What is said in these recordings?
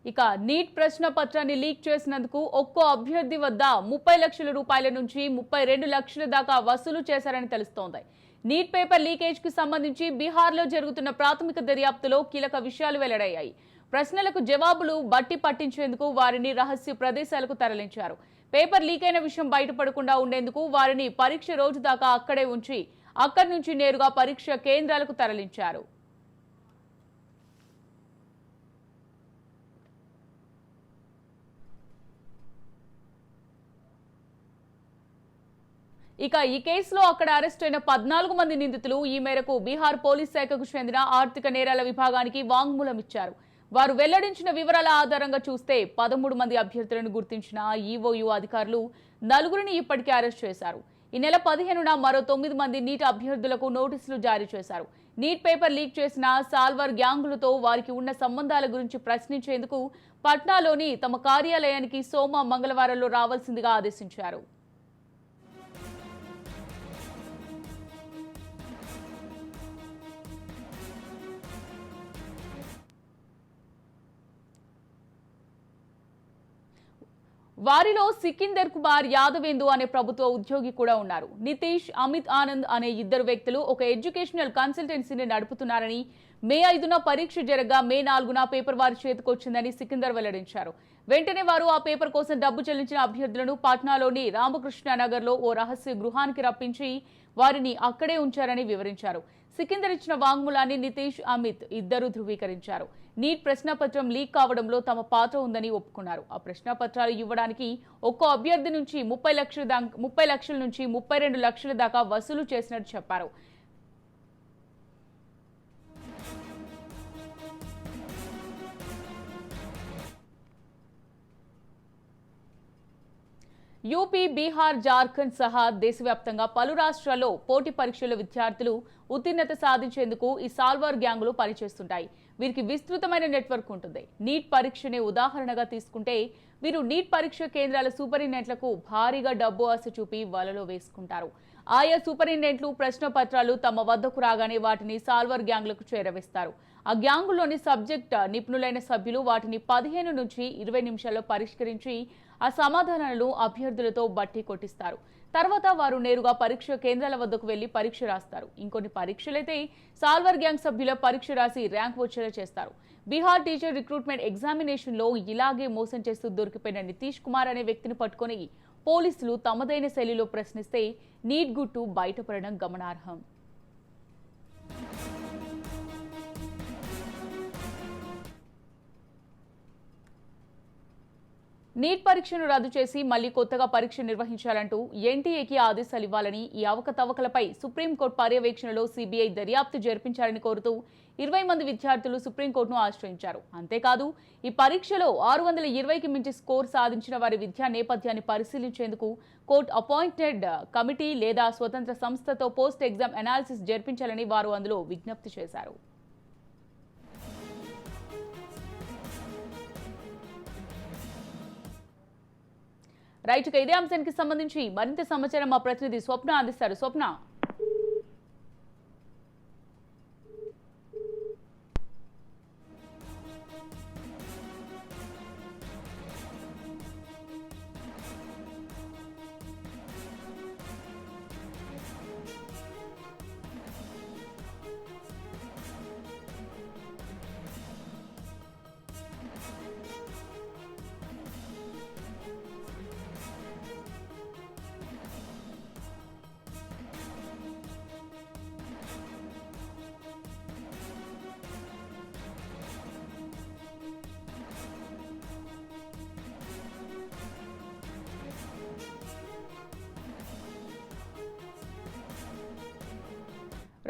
ఇక నీట్ ప్రశ్న పత్రాన్ని లీక్ చేసినందుకు ఒక్కో అభ్యర్థి వద్ద 30 లక్షల రూపాయల నుంచి 32 లక్షల దాకా వసూలు చేశారని తెలుస్తోంది. నీట్ పేపర్ లీకేజ్ కి సంబంధించి బీహార్లో జరుగుతున్న ప్రాథమిక దర్యాప్తులో కీలక విషయాలు వెల్లడయ్యాయి. ప్రశ్నలకు జవాబులు బట్టి పట్టించేందుకు వారిని రహస్య ప్రదేశాలకు తరలించారు. పేపర్ లీక్ అయిన విషయం బయటపడకుండా ఉండేందుకు వారిని పరీక్ష రోజు దాకా అక్కడే ఉంచి అక్కడి నుంచి నేరుగా పరీక్ష కేంద్రాలకు తరలించారు. ఇక ఈ కేసులో అక్కడ అరెస్ట్ అయిన 14 మంది నిందితులు ఈ మేరకు బీహార్ పోలీస్ శాఖకు చెందిన ఆర్థిక నేరాల విభాగానికి వాంగ్మూలం ఇచ్చారు. వారు వెల్లడించిన వివరాల ఆధారంగా చూస్తే 13 మంది అభ్యర్థులను గుర్తించిన ఈఓయూ అధికారులు 4గురిని ఇప్పటికే అరెస్ట్ చేశారు. ఈ నెల 15న మరో 9 మంది నీట్ అభ్యర్థులకు నోటీసులు జారీ చేశారు. నీట్ పేపర్ లీక్ చేసిన సాల్వర్ గ్యాంగులతో వారికి ఉన్న సంబంధాల గురించి ప్రశ్నించేందుకు పట్నాలోని తమ కార్యాలయానికి సోమ మంగళవారంలో రావాల్సిందిగా ఆదేశించారు. వారిలో సికిందర్ కుమార్ యాదవేందు అనే ప్రభుత్వ ఉద్యోగి కూడా ఉన్నారు. నితీష్, అమిత్ ఆనంద్ అనే ఇద్దరు వ్యక్తులు ఒక ఎడ్యుకేషనల్ కన్సల్టెన్సీని నడుపుతున్నారని, మే 5న పరీక్ష జరగగా మే 4న పేపర్ వారి చేతికొచ్చిందని సికిందర్ వెల్లడించారు. వెంటనే వారు ఆ పేపర్ కోసం డబ్బు చెల్లించిన అభ్యర్థులను పాట్నాలోని రామకృష్ణనగర్లో ఓ రహస్య గృహానికి రప్పించి వారిని అక్కడే ఉంచారని వివరించారు. సికిందర్ ఇచ్చిన వాంగ్మూలాన్ని నితీష్, అమిత్ ఇద్దరు ధృవీకరించారు. నీట్ ప్రశ్నపత్రం లీక్ కావడంలో తమ పాత్ర ఉందని ఒప్పుకున్నారు. ఆ ప్రశ్నపత్రాలు ఇవ్వడానికి ఒక్కో అభ్యర్థి నుంచి 30 లక్షల నుంచి 32 లక్షల దాకా వసూలు చేసినట్టు చెప్పారు. యూపీ, బీహార్, జార్ఖండ్ సహా దేశవ్యాప్తంగా పలు రాష్ట్రాల్లో పోటీ పరీక్షల విద్యార్థులు ఉత్తీర్ణత సాధించేందుకు ఈ సాల్వర్ గ్యాంగులు పనిచేస్తుంటాయి. వీరికి విస్తృతమైన నెట్వర్క్ ఉంటుంది. నీట్ పరీక్షనే ఉదాహరణగా తీసుకుంటే వీరు నీట్ పరీక్ష కేంద్రాల సూపరింటెండెంట్లకు భారీగా డబ్బు ఆశ చూపి వలలో వేసుకుంటారు. ఆయా సూపరింటెండెంట్లు ప్రశ్న పత్రాలు తమ వద్దకు రాగానే వాటిని సాల్వర్ గ్యాంగులకు చేరవేస్తారు. ఆ గ్యాంగులోని సబ్జెక్ట్ నిపుణులైన సభ్యులు వాటిని 15 నుంచి 20 నిమిషాల్లో పరిష్కరించి ఆ సమాధానాలను అభ్యర్థులతో బట్టి కొట్టిస్తారు. తర్వాత వారు నేరుగా పరీక్ష కేంద్రాల వద్దకు వెళ్లి పరీక్ష రాస్తారు. ఇంకొన్ని పరీక్షలైతే సాల్వర్ గ్యాంగ్ సభ్యుల పరీక్ష రాసి ర్యాంక్ వచ్చేలా చేస్తారు. బీహార్ టీచర్ రిక్రూట్మెంట్ ఎగ్జామినేషన్ లో ఇలాగే మోసం చేస్తూ దొరికిపోయిన నితీష్ కుమార్ అనే వ్యక్తిని పట్టుకుని పోలీసులు తమదైన శైలిలో ప్రశ్నిస్తే నీట్ గుట్టు బయటపడడం గమనార్హం. నీట్ పరీక్షను రద్దు చేసి మళ్లీ కొత్తగా పరీక్ష నిర్వహించాలంటూ ఎన్టీఏకి ఆదేశాలు ఇవ్వాలని, ఈ అవకతవకలపై సుప్రీంకోర్టు పర్యవేక్షణలో సీబీఐ దర్యాప్తు జరిపించాలని కోరుతూ 20 మంది విద్యార్థులు సుప్రీంకోర్టును ఆశ్రయించారు. అంతేకాదు ఈ పరీక్షలో 620కి మించి స్కోర్ సాధించిన వారి విద్యా నేపథ్యాన్ని పరిశీలించేందుకు కోర్టు అపాయింటెడ్ కమిటీ లేదా స్వతంత్ర సంస్థతో పోస్ట్ ఎగ్జామ్ అనాలిసిస్ జరిపించాలని వారు అందులో విజ్ఞప్తి చేశారు. రైట్, ఇదే అంశానికి సంబంధించి మరింత సమాచారం మా ప్రతినిధి స్వప్న అందిస్తారు. స్వప్న,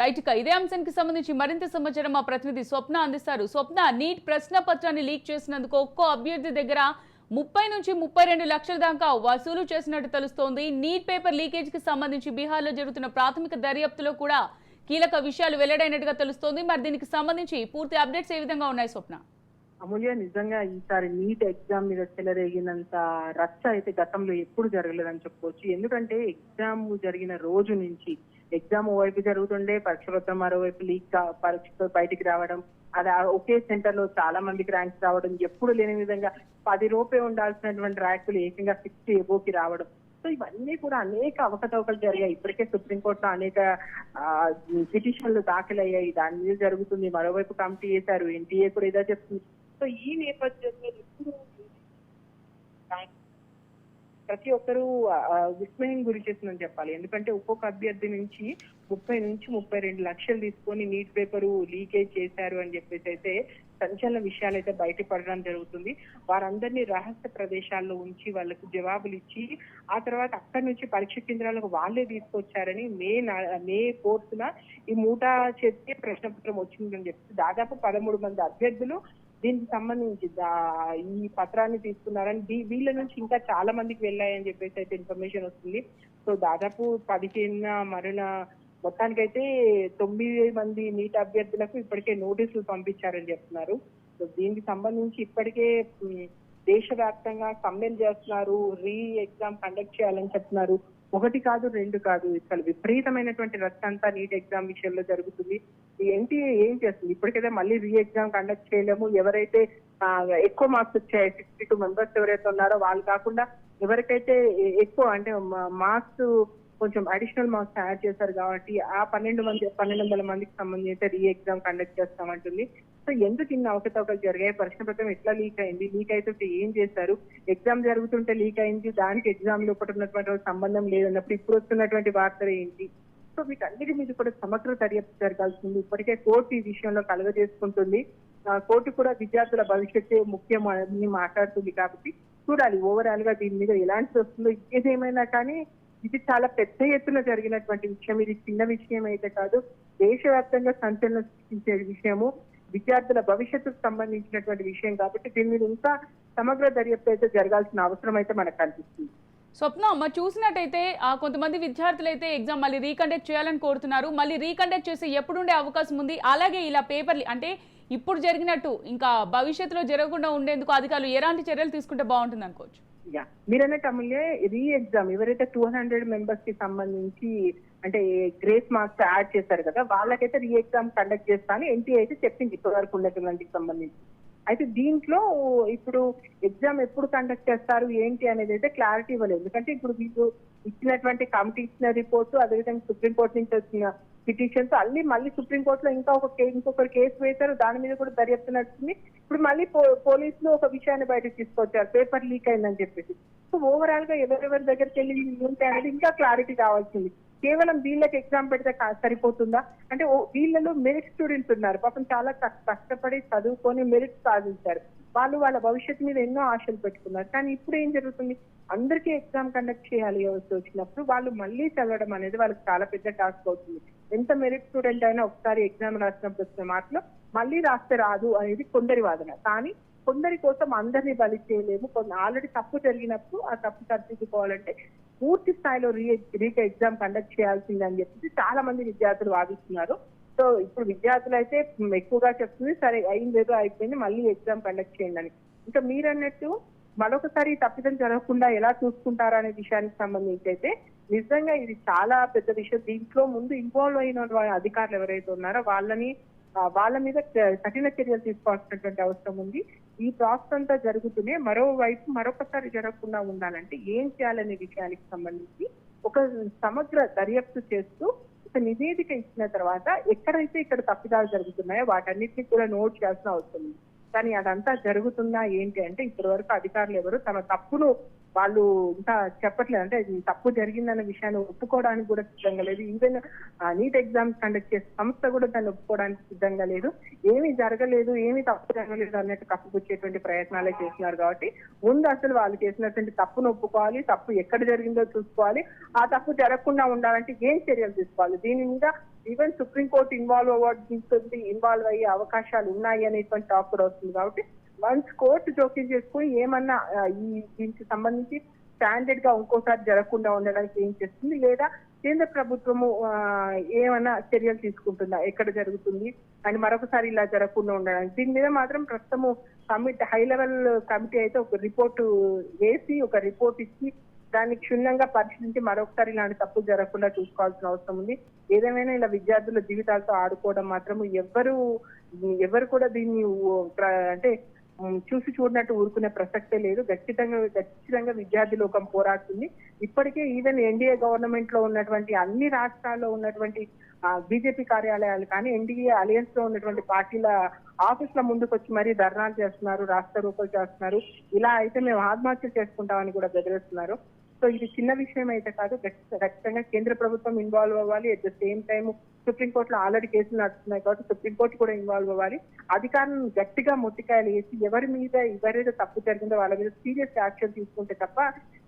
రైట్, ఇదే అంశానికి సంబంధించి మరింత సమాచారం మా ప్రతినిధి స్వప్న అందిస్తారు. స్వప్న, నీట్ ప్రశ్న పత్రాన్ని లీక్ చేసినందుకు ఒక్కో అభ్యర్థి దగ్గర 30 నుంచి 32 లక్షల దాకా వసూలు చేసినట్టు తెలుస్తోంది. నీట్ పేపర్ లీకేజ్ కి సంబంధించి బీహార్లో జరుగుతున్న ప్రాథమిక దర్యాప్తులో కూడా కీలక విషయాలు వెల్లడైనట్టుగా తెలుస్తోంది. మరి దీనికి సంబంధించి పూర్తి అప్డేట్స్ ఏ విధంగా ఉన్నాయి స్వప్న? అమూల్య, నిజంగా ఈసారి నీట్ ఎగ్జామ్ మీద చెలరేగినంత రచ్చ అయితే గతంలో ఎప్పుడు జరగలేదని చెప్పుకోవచ్చు. ఎందుకంటే ఎగ్జామ్ జరిగిన రోజు నుంచి ఎగ్జామ్ ఓవైపు జరుగుతుండే, పరీక్ష పత్రం మరోవైపు లీక్ పరీక్షతో బయటికి రావడం, అది ఒకే సెంటర్ లో చాలా మందికి ర్యాంక్స్ రావడం, ఎప్పుడు లేని విధంగా 10 రూపాయలు ఉండాల్సినటువంటి ర్యాంకులు ఏకంగా 60 ఎబోకి రావడం. సో ఇవన్నీ కూడా అనేక అవకతవకలు జరిగాయి. ఇప్పటికే సుప్రీంకోర్టులో అనేక పిటిషన్లు దాఖలయ్యాయి. దాని మీద జరుగుతుంది. మరోవైపు కమిటీ వేశారు, ఎన్టీఏ కూడా ఇదే చెప్తుంది. సో ఈ నేపథ్యంలో ఇప్పుడు ప్రతి ఒక్కరూ విస్మయం గురి చేస్తుందని చెప్పాలి. ఎందుకంటే ఒక్కొక్క అభ్యర్థి నుంచి 30 నుంచి 32 లక్షలు తీసుకొని నీట్ పేపరు లీకేజ్ చేశారు అని చెప్పేసి అయితే సంచలన విషయాలు అయితే బయటపడడం జరుగుతుంది. వారందరినీ రహస్య ప్రదేశాల్లో ఉంచి వాళ్ళకు జవాబులు ఇచ్చి ఆ తర్వాత అక్కడి నుంచి పరీక్ష కేంద్రాలకు వాళ్ళే తీసుకొచ్చారని మే 4న ఈ మూటా చేతి ప్రశ్నపత్రం వచ్చిందని చెప్పి దాదాపు 13 మంది అభ్యర్థులు దీనికి సంబంధించి ఈ పత్రాన్ని తీసుకున్నారని, వీళ్ళ నుంచి ఇంకా చాలా మందికి వెళ్ళాయని చెప్పేసి అయితే ఇన్ఫర్మేషన్ వస్తుంది. సో దాదాపు 15 మరణ మొత్తానికైతే 9 మంది నీట్ అభ్యర్థులకు ఇప్పటికే నోటీసులు పంపించారని చెప్తున్నారు. సో దీనికి సంబంధించి ఇప్పటికే దేశవ్యాప్తంగా సమ్మెలు చేస్తున్నారు, ఎగ్జామ్ కండక్ట్ చేయాలని చెప్తున్నారు. 1 కాదు 2 కాదు, అసలు విపరీతమైనటువంటి రచ్చ అంతా నీట్ ఎగ్జామ్ విషయంలో జరుగుతుంది. ఈ ఎన్టీఏ ఏం చేస్తుంది? ఇప్పటికైతే మళ్ళీ ఎగ్జామ్ కండక్ట్ చేయలేము, ఎవరైతే ఎక్కువ మార్క్స్ వచ్చాయి 62 మెంబర్స్ ఎవరైతే ఉన్నారో వాళ్ళు కాకుండా ఎవరికైతే ఎక్కువ అంటే మార్క్స్ కొంచెం అడిషనల్ మార్క్స్ యాడ్ చేశారు కాబట్టి ఆ 1200 మందికి సంబంధించి ఎగ్జామ్ కండక్ట్ చేస్తామంటుంది. సో ఎందుకు ఇన్ని అవకతవకలు జరిగాయి? ప్రశ్న పత్రం ఎట్లా లీక్ అయింది? లీక్ అయితే ఏం చేశారు? ఎగ్జామ్ జరుగుతుంటే లీక్ అయింది, దానికి ఎగ్జామ్ లోపల ఉన్నటువంటి సంబంధం లేదన్నప్పుడు ఇప్పుడు వస్తున్నటువంటి వార్తలు ఏంటి? సో వీటన్నిటి మీద కూడా సమగ్ర దర్యాప్తు జరగాల్సింది. ఇప్పటికే కోర్టు ఈ విషయంలో కలుగజేసుకుంటుంది. కోర్టు కూడా విద్యార్థుల భవిష్యత్తే ముఖ్యం అని మాట్లాడుతుంది. కాబట్టి చూడాలి ఓవరాల్ గా దీని మీద ఎలాంటి వస్తుందో. ఏదేమైనా కానీ ఇది చాలా పెద్ద ఎత్తున జరిగినటువంటి విషయం. ఇది చిన్న విషయం అయితే కాదు, దేశవ్యాప్తంగా సంచలనం సృష్టించే విషయము, విద్యార్థుల భవిష్యత్తుకు సంబంధించినటువంటి విషయం. కాబట్టి దీని మీద ఇంకా సమగ్ర దర్యాప్తు అయితే జరగాల్సిన అవసరం అయితే మనకు కనిపిస్తుంది. స్వప్న, మరి చూసినట్టయితే కొంతమంది విద్యార్థులు అయితే ఎగ్జామ్ మళ్ళీ రీకండక్ట్ చేయాలని కోరుతున్నారు. మళ్ళీ రీకండక్ట్ చేసి ఎప్పుడుండే అవకాశం ఉంది? అలాగే ఇలా పేపర్లు అంటే ఇప్పుడు జరిగినట్టు ఇంకా భవిష్యత్తులో జరగకుండా ఉండేందుకు అధికారులు ఎలాంటి చర్యలు తీసుకుంటే బాగుంటుంది అనుకోవచ్చు? మీరన్నట్టు అమూల్య, ఎగ్జామ్ ఎవరైతే 200 మెంబర్స్ కి సంబంధించి అంటే గ్రేస్ మార్క్స్ యాడ్ చేశారు కదా, వాళ్ళకైతే ఎగ్జామ్ కండక్ట్ చేస్తా అని ఎన్టీఏ అయితే చెప్పింది ఇప్పటివరకు ఉన్నటువంటి సంబంధించి. అయితే దీంట్లో ఇప్పుడు ఎగ్జామ్ ఎప్పుడు కండక్ట్ చేస్తారు ఏంటి అనేది అయితే క్లారిటీ ఇవ్వలేదు. ఎందుకంటే ఇప్పుడు వీళ్ళు ఇచ్చినటువంటి కమిటీ ఇచ్చిన రిపోర్టు, అదేవిధంగా సుప్రీంకోర్టు నుంచి వచ్చిన పిటిషన్స్ అన్ని మళ్ళీ సుప్రీంకోర్టులో ఇంకొకరు కేసు వేశారు, దాని మీద కూడా దర్యాప్తు నడుస్తుంది. ఇప్పుడు మళ్ళీ పోలీసులు ఒక విషయాన్ని బయటకు తీసుకొచ్చారు, పేపర్ లీక్ అయిందని చెప్పేసి. సో ఓవరాల్ గా ఎవరెవరి దగ్గరికి వెళ్ళి ఉంటాయి అనేది ఇంకా క్లారిటీ కావాల్సింది. కేవలం వీళ్ళకి ఎగ్జామ్ పెడితే సరిపోతుందా? అంటే వీళ్ళలో మెరిట్ స్టూడెంట్స్ ఉన్నారు, పాపం చాలా కష్టపడి చదువుకొని మెరిట్ సాధించారు. వాళ్ళు వాళ్ళ భవిష్యత్తు మీద ఎన్నో ఆశలు పెట్టుకున్నారు. కానీ ఇప్పుడు ఏం జరుగుతుంది? అందరికీ ఎగ్జామ్ కండక్ట్ చేయాలి వచ్చినప్పుడు వాళ్ళు మళ్ళీ చదవడం అనేది వాళ్ళకి చాలా పెద్ద టాస్క్ అవుతుంది. ఎంత మెరిట్ స్టూడెంట్ అయినా ఒకసారి ఎగ్జామ్ రాసినప్పుడు వచ్చిన మార్కులు మళ్ళీ రాస్తే రాదు అనేది కొందరి వాదన. కానీ కొందరి కోసం అందరినీ బలి చేయలేము. ఆల్రెడీ తప్పు జరిగినప్పుడు ఆ తప్పు సరిదిద్దుకోవాలంటే పూర్తి స్థాయిలో ఎగ్జామ్ కండక్ట్ చేయాల్సింది అని చెప్పి చాలా మంది విద్యార్థులు వాదిస్తున్నారు. సో ఇప్పుడు విద్యార్థులు అయితే ఎక్కువగా చెప్తుంది, సరే అయిందేదో అయిపోయింది, మళ్ళీ ఎగ్జామ్ కండక్ట్ చేయండి అని. ఇంకా మీరన్నట్టు మరొకసారి తప్పిదం జరగకుండా ఎలా చూసుకుంటారా అనే విషయానికి సంబంధించి అయితే నిజంగా ఇది చాలా పెద్ద విషయం. దీంట్లో ముందు ఇన్వాల్వ్ అయిన అధికారులు ఎవరైతే ఉన్నారో వాళ్ళ మీద కఠిన చర్యలు తీసుకోవాల్సినటువంటి అవసరం ఉంది. ఈ ప్రాసెస్ అంతా జరుగుతూనే మరోవైపు మరొకసారి జరగకుండా ఉండాలంటే ఏం చేయాలనే విషయానికి సంబంధించి ఒక సమగ్ర దర్యాప్తు చేస్తూ ఒక నివేదిక ఇచ్చిన తర్వాత ఎక్కడైతే ఇక్కడ తప్పిదాలు జరుగుతున్నాయో వాటన్నిటిని కూడా నోట్ చేయాల్సిన అవసరం ఉంది. కానీ అదంతా జరుగుతుందా ఏంటి అంటే ఇప్పటి వరకు అధికారులు ఎవరు తమ తప్పును వాళ్ళు ఇంకా చెప్పట్లేదు. అంటే తప్పు జరిగిందన్న విషయాన్ని ఒప్పుకోవడానికి కూడా సిద్ధంగా లేదు. ఈవెన్ నీట్ ఎగ్జామ్ కండక్ట్ చేసే సంస్థ కూడా దాన్ని ఒప్పుకోవడానికి సిద్ధంగా లేదు. ఏమీ జరగలేదు, ఏమీ తప్పు జరగలేదు అన్నట్టు కప్పుకొచ్చేటువంటి ప్రయత్నాలే చేస్తున్నారు. కాబట్టి ముందు అసలు వాళ్ళు చేసినటువంటి తప్పును ఒప్పుకోవాలి, తప్పు ఎక్కడ జరిగిందో చూసుకోవాలి. ఆ తప్పు జరగకుండా ఉండాలంటే ఏం చర్యలు తీసుకోవాలి? దీని మీద ఈవెన్ సుప్రీంకోర్టు ఇన్వాల్వ్ అయ్యే అవకాశాలు ఉన్నాయి అనేటువంటి టాక్ కూడా వస్తుంది. కాబట్టి వన్స్ కోర్టు జోక్యం చేసుకుని ఏమన్నా దీనికి సంబంధించి స్టాండర్డ్ గా ఇంకోసారి జరగకుండా ఉండడానికి ఏం చేస్తుంది, లేదా కేంద్ర ప్రభుత్వము ఏమన్నా చర్యలు తీసుకుంటుందా, ఎక్కడ జరుగుతుంది అని మరొకసారి ఇలా జరగకుండా ఉండడానికి. దీని మీద మాత్రం ప్రస్తుతము హై లెవెల్ కమిటీ అయితే ఒక రిపోర్టు వేసి ఒక రిపోర్ట్ ఇచ్చి దాన్ని క్షుణ్ణంగా పరిశీలించి మరొకసారి ఇలాంటి తప్పులు జరగకుండా చూసుకోవాల్సిన అవసరం ఉంది. ఏదేమైనా ఇలా విద్యార్థుల జీవితాలతో ఆడుకోవడం మాత్రం ఎవ్వరూ ఎవరు కూడా దీన్ని అంటే చూసి చూడనట్టు ఊరుకునే ప్రసక్తే లేదు. ఖచ్చితంగా విద్యార్థి లోకం పోరాడుతుంది. ఇప్పటికే ఈవెన్ ఎన్డీఏ గవర్నమెంట్ లో ఉన్నటువంటి అన్ని రాష్ట్రాల్లో ఉన్నటువంటి బీజేపీ కార్యాలయాలు కానీ ఎన్డీఏ అలయన్స్ లో ఉన్నటువంటి పార్టీల ఆఫీసుల ముందుకు వచ్చి మరీ ధర్నాలు చేస్తున్నారు, రాస్తారోకోలు చేస్తున్నారు. ఇలా అయితే మేము ఆత్మహత్య చేసుకుంటామని కూడా బెదిరిస్తున్నారు. సో ఇది చిన్న విషయం అయితే కాదు. ఖచ్చితంగా కేంద్ర ప్రభుత్వం ఇన్వాల్వ్ అవ్వాలి. అట్ ద సేమ్ టైం సుప్రీంకోర్టులో ఆల్రెడీ కేసులు నడుస్తున్నాయి కాబట్టి సుప్రీంకోర్టు కూడా ఇన్వాల్వ్ అవ్వాలి. అధికారులను గట్టిగా మొట్టికాయలు వేసి ఎవరైతే తప్పు జరిగిందో వాళ్ళ మీద సీరియస్ యాక్షన్ తీసుకుంటే తప్ప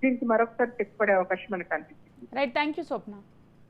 దీనికి మరొకసారి చెక్ పడే అవకాశం మనకు కనిపిస్తుంది. Right, thank you Swapna.